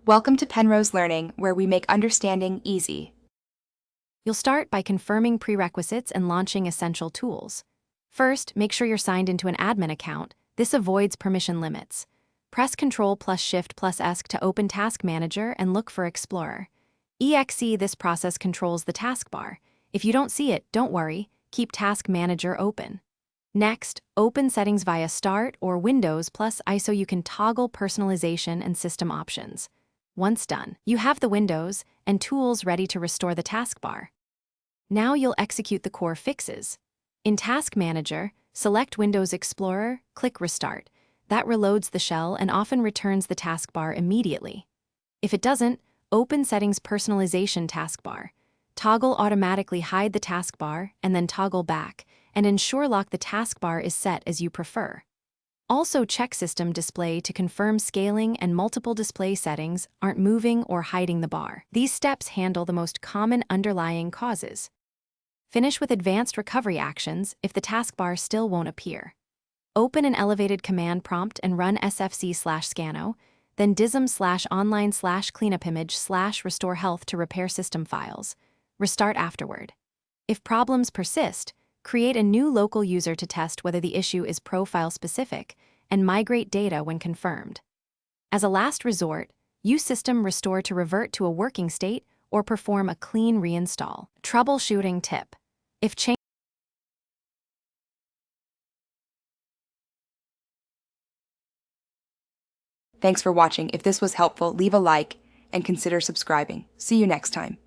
Welcome to Penrose Learning, where we make understanding easy. You'll start by confirming prerequisites and launching essential tools. First, make sure you're signed into an admin account. This avoids permission limits. Press Ctrl plus Shift plus ESC to open Task Manager and look for Explorer. This process controls the taskbar. If you don't see it, don't worry, keep Task Manager open. Next, open Settings via Start or Windows plus I so you can toggle personalization and system options. Once done, you have the windows and tools ready to restore the taskbar. Now you'll execute the core fixes. In Task Manager, select Windows Explorer, click Restart. That reloads the shell and often returns the taskbar immediately. If it doesn't, open Settings Personalization taskbar. Toggle Automatically hide the taskbar and then toggle back, and ensure lock the taskbar is set as you prefer. Also check System Display to confirm scaling and multiple display settings aren't moving or hiding the bar. These steps handle the most common underlying causes. Finish with Advanced Recovery Actions if the taskbar still won't appear. Open an elevated command prompt and run sfc/scano, then dism/online/cleanupimage/restore health to repair system files. Restart afterward. If problems persist, create a new local user to test whether the issue is profile-specific and migrate data when confirmed. As a last resort, use System Restore to revert to a working state or perform a clean reinstall. Troubleshooting tip. If change Thanks for watching. If this was helpful, leave a like and consider subscribing. See you next time.